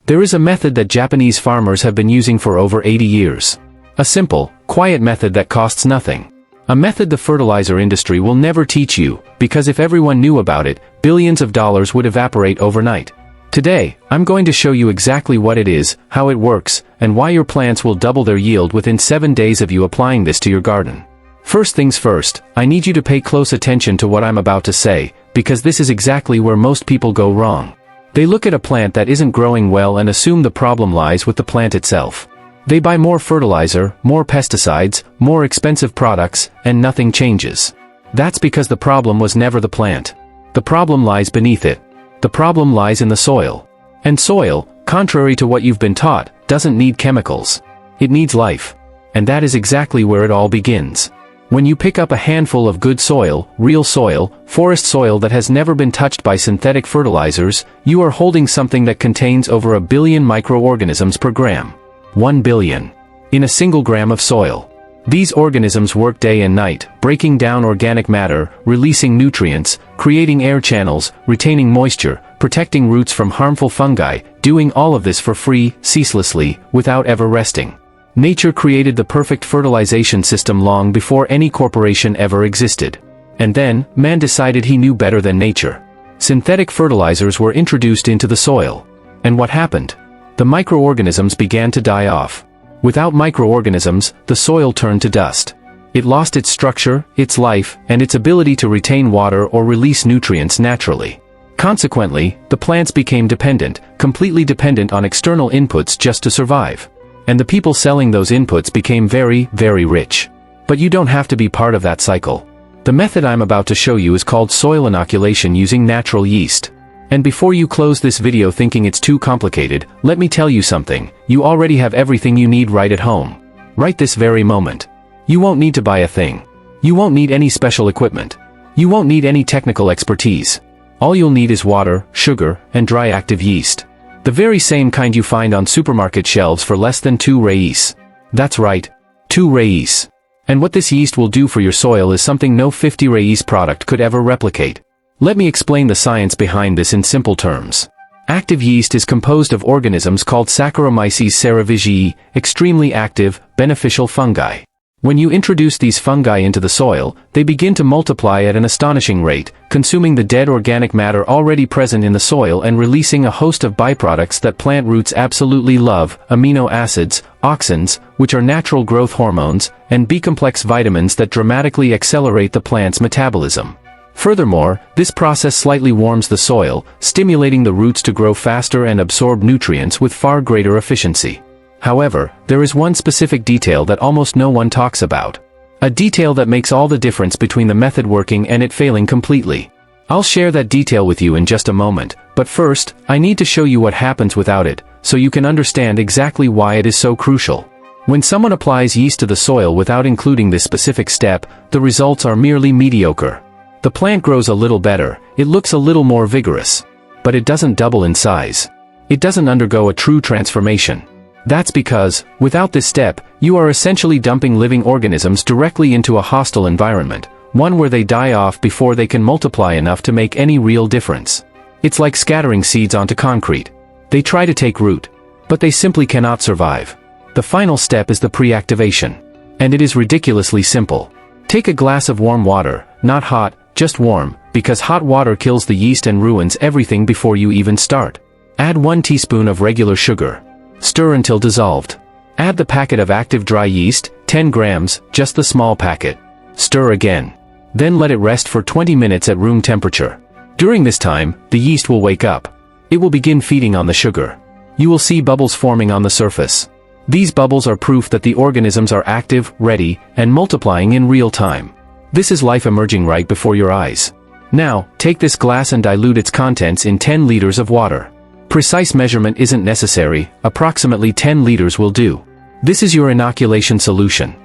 There is a method that Japanese farmers have been using for over 80 years. A simple, quiet method that costs nothing. A method the fertilizer industry will never teach you, because if everyone knew about it, billions of dollars would evaporate overnight. Today, I'm going to show you exactly what it is, how it works, and why your plants will double their yield within 7 days of you applying this to your garden. First things first, I need you to pay close attention to what I'm about to say, because this is exactly where most people go wrong. They look at a plant that isn't growing well and assume the problem lies with the plant itself. They buy more fertilizer, more pesticides, more expensive products, and nothing changes. That's because the problem was never the plant. The problem lies beneath it. The problem lies in the soil. And soil, contrary to what you've been taught, doesn't need chemicals. It needs life. And that is exactly where it all begins. When you pick up a handful of good soil, real soil, forest soil that has never been touched by synthetic fertilizers, you are holding something that contains over 1 billion microorganisms per gram. 1 billion. In a single gram of soil. These organisms work day and night, breaking down organic matter, releasing nutrients, creating air channels, retaining moisture, protecting roots from harmful fungi, doing all of this for free, ceaselessly, without ever resting. Nature created the perfect fertilization system long before any corporation ever existed. And then, man decided he knew better than nature. Synthetic fertilizers were introduced into the soil. And what happened? The microorganisms began to die off. Without microorganisms, the soil turned to dust. It lost its structure, its life, and its ability to retain water or release nutrients naturally. Consequently, the plants became dependent, completely dependent on external inputs just to survive. And the people selling those inputs became very, very rich. But you don't have to be part of that cycle. The method I'm about to show you is called soil inoculation using natural yeast. And before you close this video thinking it's too complicated, let me tell you something, you already have everything you need right at home. Right this very moment. You won't need to buy a thing. You won't need any special equipment. You won't need any technical expertise. All you'll need is water, sugar, and dry active yeast. The very same kind you find on supermarket shelves for less than 2 reis. That's right, 2 reis. And what this yeast will do for your soil is something no 50 reis product could ever replicate. Let me explain the science behind this in simple terms. Active yeast is composed of organisms called Saccharomyces cerevisiae, extremely active, beneficial fungi. When you introduce these fungi into the soil, they begin to multiply at an astonishing rate, consuming the dead organic matter already present in the soil and releasing a host of byproducts that plant roots absolutely love, amino acids, auxins, which are natural growth hormones, and B-complex vitamins that dramatically accelerate the plant's metabolism. Furthermore, this process slightly warms the soil, stimulating the roots to grow faster and absorb nutrients with far greater efficiency. However, there is one specific detail that almost no one talks about. A detail that makes all the difference between the method working and it failing completely. I'll share that detail with you in just a moment, but first, I need to show you what happens without it, so you can understand exactly why it is so crucial. When someone applies yeast to the soil without including this specific step, the results are merely mediocre. The plant grows a little better, it looks a little more vigorous. But it doesn't double in size. It doesn't undergo a true transformation. That's because, without this step, you are essentially dumping living organisms directly into a hostile environment, one where they die off before they can multiply enough to make any real difference. It's like scattering seeds onto concrete. They try to take root, but they simply cannot survive. The final step is the pre-activation. And it is ridiculously simple. Take a glass of warm water, not hot, just warm, because hot water kills the yeast and ruins everything before you even start. Add 1 teaspoon of regular sugar. Stir until dissolved. Add the packet of active dry yeast, 10 grams, just the small packet. Stir again. Then let it rest for 20 minutes at room temperature. During this time, the yeast will wake up. It will begin feeding on the sugar. You will see bubbles forming on the surface. These bubbles are proof that the organisms are active, ready, and multiplying in real time. This is life emerging right before your eyes. Now, take this glass and dilute its contents in 10 liters of water. Precise measurement isn't necessary, approximately 10 liters will do. This is your inoculation solution.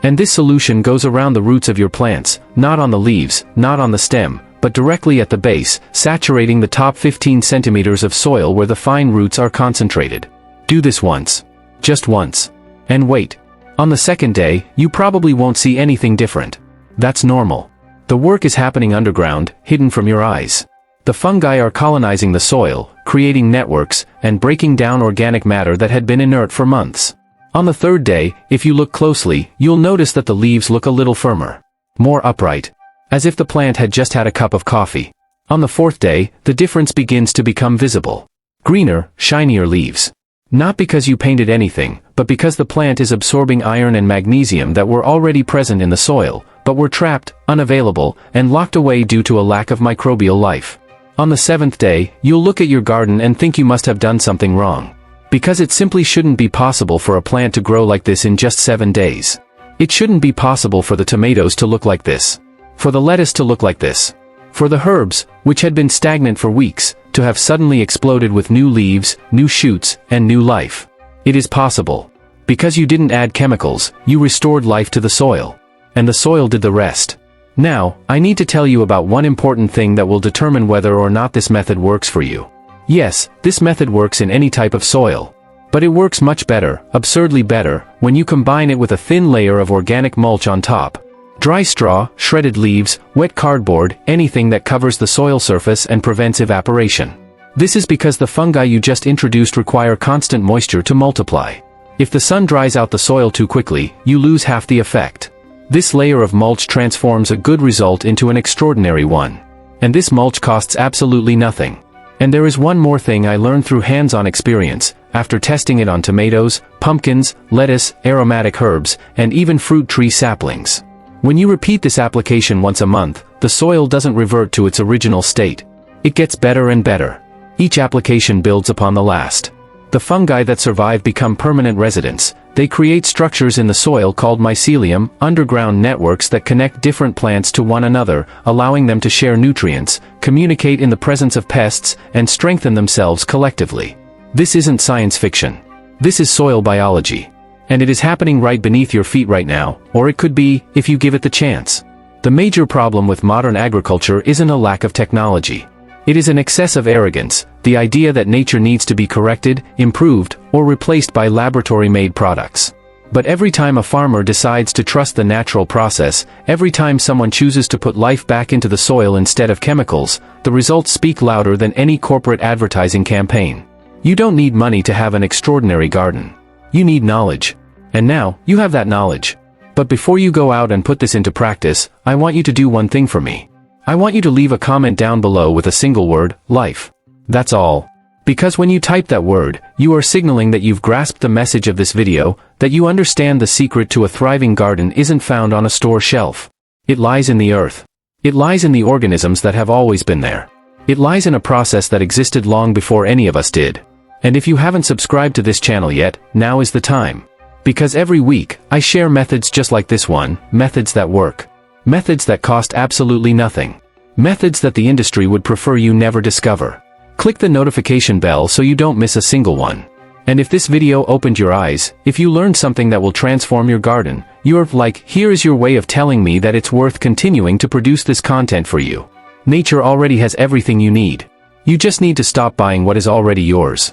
And this solution goes around the roots of your plants, not on the leaves, not on the stem, but directly at the base, saturating the top 15 centimeters of soil where the fine roots are concentrated. Do this once. Just once. And wait. On the second day, you probably won't see anything different. That's normal. The work is happening underground, hidden from your eyes. The fungi are colonizing the soil, creating networks, and breaking down organic matter that had been inert for months. On the third day, if you look closely, you'll notice that the leaves look a little firmer, more upright, as if the plant had just had a cup of coffee. On the fourth day, the difference begins to become visible. Greener, shinier leaves. Not because you painted anything, but because the plant is absorbing iron and magnesium that were already present in the soil, but were trapped, unavailable, and locked away due to a lack of microbial life. On the seventh day, you'll look at your garden and think you must have done something wrong. Because it simply shouldn't be possible for a plant to grow like this in just 7 days. It shouldn't be possible for the tomatoes to look like this. For the lettuce to look like this. For the herbs, which had been stagnant for weeks, to have suddenly exploded with new leaves, new shoots, and new life. It is possible. Because you didn't add chemicals, you restored life to the soil. And the soil did the rest. Now, I need to tell you about one important thing that will determine whether or not this method works for you. Yes, this method works in any type of soil. But it works much better, absurdly better, when you combine it with a thin layer of organic mulch on top. Dry straw, shredded leaves, wet cardboard, anything that covers the soil surface and prevents evaporation. This is because the fungi you just introduced require constant moisture to multiply. If the sun dries out the soil too quickly, you lose half the effect. This layer of mulch transforms a good result into an extraordinary one. And this mulch costs absolutely nothing. And there is one more thing I learned through hands-on experience, after testing it on tomatoes, pumpkins, lettuce, aromatic herbs, and even fruit tree saplings. When you repeat this application once a month, the soil doesn't revert to its original state. It gets better and better. Each application builds upon the last. The fungi that survive become permanent residents. They create structures in the soil called mycelium, underground networks that connect different plants to one another, allowing them to share nutrients, communicate in the presence of pests, and strengthen themselves collectively. This isn't science fiction. This is soil biology. And it is happening right beneath your feet right now, or it could be, if you give it the chance. The major problem with modern agriculture isn't a lack of technology. It is an excess of arrogance, the idea that nature needs to be corrected, improved, or replaced by laboratory-made products. But every time a farmer decides to trust the natural process, every time someone chooses to put life back into the soil instead of chemicals, the results speak louder than any corporate advertising campaign. You don't need money to have an extraordinary garden. You need knowledge. And now, you have that knowledge. But before you go out and put this into practice, I want you to do one thing for me. I want you to leave a comment down below with a single word, life. That's all. Because when you type that word, you are signaling that you've grasped the message of this video, that you understand the secret to a thriving garden isn't found on a store shelf. It lies in the earth. It lies in the organisms that have always been there. It lies in a process that existed long before any of us did. And if you haven't subscribed to this channel yet, now is the time. Because every week, I share methods just like this one, methods that work. Methods that cost absolutely nothing. Methods that the industry would prefer you never discover. Click the notification bell so you don't miss a single one. And if this video opened your eyes, if you learned something that will transform your garden, you're like, here is your way of telling me that it's worth continuing to produce this content for you. Nature already has everything you need. You just need to stop buying what is already yours.